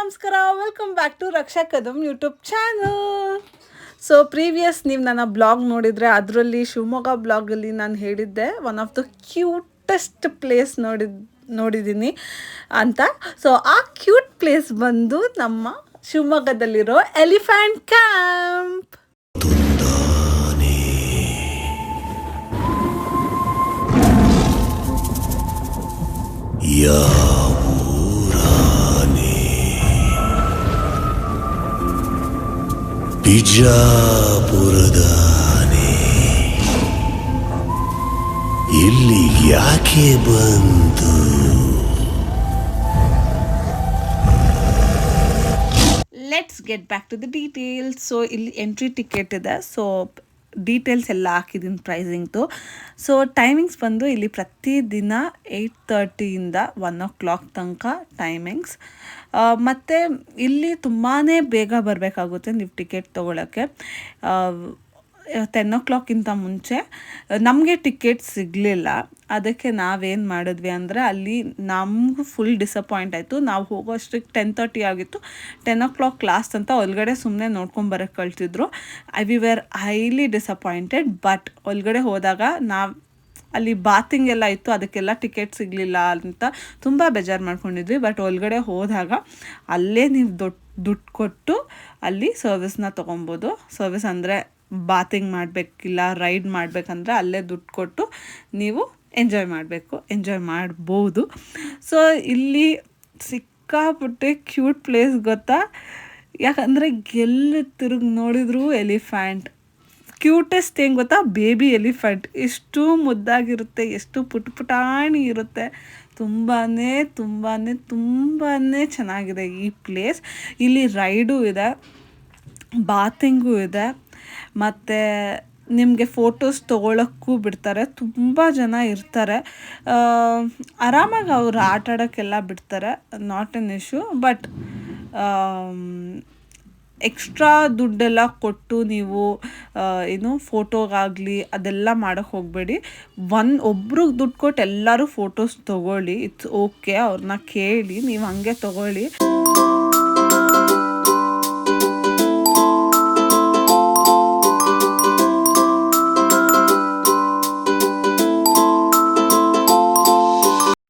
ನಮಸ್ಕಾರ, welcome back to Raksha Kadam YouTube channel. So previous ನೀವು ನನ್ನ ಬ್ಲಾಗ್ ನೋಡಿದರೆ ಅದರಲ್ಲಿ ಶಿವಮೊಗ್ಗ ಬ್ಲಾಗಲ್ಲಿ ನಾನು ಹೇಳಿದ್ದೆ one of the cutest place ನೋಡಿದ್ದೀನಿ ಅಂತ. ಸೊ ಆ ಕ್ಯೂಟ್ ಪ್ಲೇಸ್ ಬಂದು ನಮ್ಮ ಶಿವಮೊಗ್ಗದಲ್ಲಿರೋ ಎಲಿಫೆಂಟ್ ಕ್ಯಾಂಪ್. ಬಿಜಾಪುರದಾನೆ ಇಲ್ಲಿ ಯಾಕೆ ಬಂತು? Let's get back to the details. So ಇಲ್ಲಿ ಎಂಟ್ರಿ ಟಿಕೆಟ್ ಇದೆ. ಸೊ ಡೀಟೇಲ್ಸ್ ಎಲ್ಲ ಹಾಕಿದ್ದೀನಿ ಪ್ರೈಸಿಂಗ್ದು. ಸೊ ಟೈಮಿಂಗ್ಸ್ ಬಂದು ಇಲ್ಲಿ ಪ್ರತಿದಿನ 8:30 1 ತನಕ ಟೈಮಿಂಗ್ಸ್. ಮತ್ತು ಇಲ್ಲಿ ತುಂಬಾ ಬೇಗ ಬರಬೇಕಾಗುತ್ತೆ ನೀವು ಟಿಕೆಟ್ ತೊಗೊಳಕ್ಕೆ. 10 ಮುಂಚೆ ನಮಗೆ ಟಿಕೆಟ್ ಸಿಗಲಿಲ್ಲ. ಅದಕ್ಕೆ ನಾವೇನು ಮಾಡಿದ್ವಿ ಅಂದರೆ ಅಲ್ಲಿ ನಮಗೂ ಫುಲ್ ಡಿಸಪಾಯಿಂಟ್ ಆಯಿತು. ನಾವು ಹೋಗೋಷ್ಟಕ್ಕೆ 10:30 ಆಗಿತ್ತು. 10 ಲಾಸ್ಟ್ ಅಂತ ಒಳಗಡೆ ಸುಮ್ಮನೆ ನೋಡ್ಕೊಂಬರಕ್ಕೆ ಕಳ್ತಿದ್ರು. We were highly disappointed. But ಒಳಗಡೆ ಹೋದಾಗ ನಾವು ಅಲ್ಲಿ ಬಾತಿಂಗ್ ಎಲ್ಲ ಇತ್ತು, ಅದಕ್ಕೆಲ್ಲ ಟಿಕೆಟ್ ಸಿಗಲಿಲ್ಲ ಅಂತ ತುಂಬ ಬೇಜಾರು ಮಾಡ್ಕೊಂಡಿದ್ವಿ. ಬಟ್ ಒಳಗಡೆ ಹೋದಾಗ ಅಲ್ಲೇ ನೀವು ದುಡ್ಡು ಕೊಟ್ಟು ಅಲ್ಲಿ ಸರ್ವಿಸ್ನ ತೊಗೊಬೋದು. ಸರ್ವಿಸ್ ಅಂದರೆ ಬಾತಿಂಗ್ ಮಾಡಬೇಕಿಲ್ಲ, ರೈಡ್ ಮಾಡಬೇಕಂದ್ರೆ ಅಲ್ಲೇ ದುಡ್ಡು ಕೊಟ್ಟು ನೀವು ಎಂಜಾಯ್ ಮಾಡ್ಬೋದು. ಸೊ ಇಲ್ಲಿ ಸಿಕ್ಕಾಪಟ್ಟೆ ಕ್ಯೂಟ್ ಪ್ಲೇಸ್ ಗೊತ್ತಾ, ಯಾಕಂದರೆ ಎಲ್ಲಿ ತಿರುಗಿ ನೋಡಿದ್ರು ಎಲಿಫೆಂಟ್. ಕ್ಯೂಟೆಸ್ಟ್ ಏನು ಗೊತ್ತಾ, ಬೇಬಿ ಎಲಿಫೆಂಟ್. ಎಷ್ಟು ಮುದ್ದಾಗಿರುತ್ತೆ, ಎಷ್ಟು ಪುಟಾಣಿ ಇರುತ್ತೆ. ತುಂಬಾ ಚೆನ್ನಾಗಿದೆ ಈ ಪ್ಲೇಸ್. ಇಲ್ಲಿ ರೈಡು ಇದೆ, ಬಾತಿಂಗು ಇದೆ, ಮತ್ತು ನಿಮಗೆ ಫೋಟೋಸ್ ತೊಗೊಳಕ್ಕೂ ಬಿಡ್ತಾರೆ. ತುಂಬ ಜನ ಇರ್ತಾರೆ. ಆರಾಮಾಗಿ ಅವರು ಆಟ ಆಡೋಕ್ಕೆಲ್ಲ ಬಿಡ್ತಾರೆ, not an issue. But extra ದುಡ್ಡೆಲ್ಲ ಕೊಟ್ಟು ನೀವು ಫೋಟೋಗಾಗಲಿ ಅದೆಲ್ಲ ಮಾಡೋಕ್ಕೆ ಹೋಗಬೇಡಿ. ಒಬ್ರಿಗೆ ದುಡ್ಡು ಕೊಟ್ಟು ಎಲ್ಲರೂ ಫೋಟೋಸ್ ತೊಗೊಳ್ಳಿ, ಇಟ್ಸ್ ಓಕೆ. ಅವ್ರನ್ನ ಕೇಳಿ ನೀವು ಹಂಗೆ ತೊಗೊಳ್ಳಿ.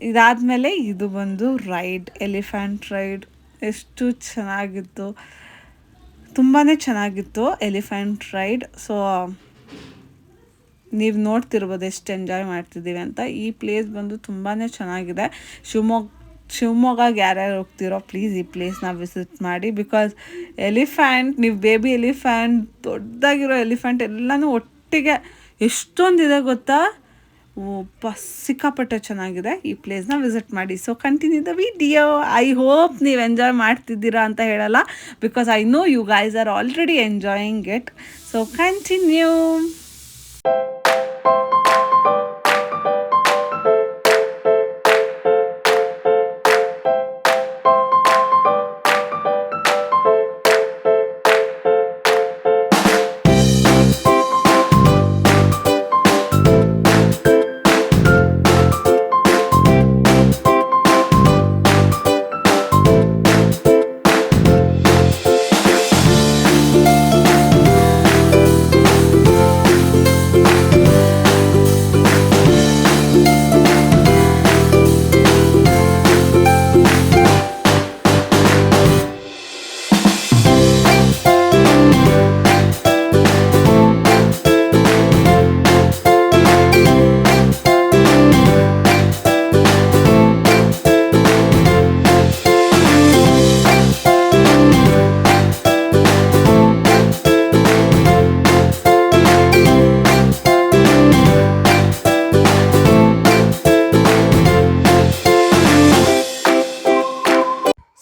ಇದಾದಮೇಲೆ ಇದು ಬಂದು ರೈಡ್, ಎಲಿಫೆಂಟ್ ರೈಡ್. ಎಷ್ಟು ಚೆನ್ನಾಗಿತ್ತು, ತುಂಬಾ ಚೆನ್ನಾಗಿತ್ತು ಎಲಿಫೆಂಟ್ ರೈಡ್. ಸೊ ನೀವು ನೋಡ್ತಿರ್ಬೋದು ಎಷ್ಟು ಎಂಜಾಯ್ ಮಾಡ್ತಿದ್ದೀವಿ ಅಂತ. ಈ ಪ್ಲೇಸ್ ಬಂದು ತುಂಬಾ ಚೆನ್ನಾಗಿದೆ. ಶಿವಮೊಗ್ಗಗೆ ಯಾರ್ಯಾರು ಹೋಗ್ತಿರೋ ಪ್ಲೀಸ್ ಈ ಪ್ಲೇಸ್ನ ವಿಸಿಟ್ ಮಾಡಿ. ಬಿಕಾಸ್ ಎಲಿಫೆಂಟ್, ನೀವು ಬೇಬಿ ಎಲಿಫೆಂಟ್, ದೊಡ್ಡದಾಗಿರೋ ಎಲಿಫೆಂಟ್ ಎಲ್ಲನೂ ಒಟ್ಟಿಗೆ ಎಷ್ಟೊಂದಿದೆ ಗೊತ್ತಾ. ಸಿಕ್ಕಾಪಟ್ಟೆ ಚೆನ್ನಾಗಿದೆ. ಈ ಪ್ಲೇಸ್ನ ವಿಸಿಟ್ ಮಾಡಿ. So continue the video. I hope ನೀವು ಎಂಜಾಯ್ ಮಾಡ್ತಿದ್ದೀರಾ ಅಂತ ಹೇಳಲ್ಲ, because I know you guys are already enjoying it. So continue.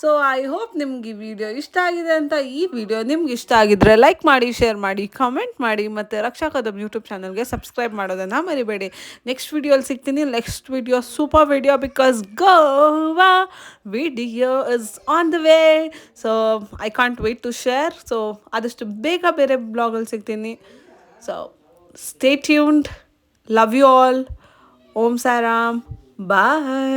So I hope ನಿಮ್ಗೆ ಈ ವಿಡಿಯೋ ಇಷ್ಟ ಆಗಿದೆ ಅಂತ. ಈ ವಿಡಿಯೋ ನಿಮ್ಗೆ ಇಷ್ಟ ಆಗಿದ್ರೆ ಲೈಕ್ ಮಾಡಿ, ಶೇರ್ ಮಾಡಿ, ಕಮೆಂಟ್ ಮಾಡಿ, ಮತ್ತು ರಕ್ಷಾ ಕದಮ್ ಯೂಟ್ಯೂಬ್ ಚಾನಲ್ಗೆ ಸಬ್ಸ್ಕ್ರೈಬ್ ಮಾಡೋದನ್ನು ಮರಿಬೇಡಿ. ನೆಕ್ಸ್ಟ್ ವಿಡಿಯೋಲಿ ಸಿಗ್ತೀನಿ. Next video super video, because Goa video is on the way. So I can't wait to share. So ಆದಷ್ಟು ಬೇಗ ಬೇರೆ ಬ್ಲಾಗಲ್ಲಿ ಸಿಗ್ತೀನಿ. So stay tuned. Love you all. ಓಂ ಸಾರಾಮ್. ಬಾಯ್.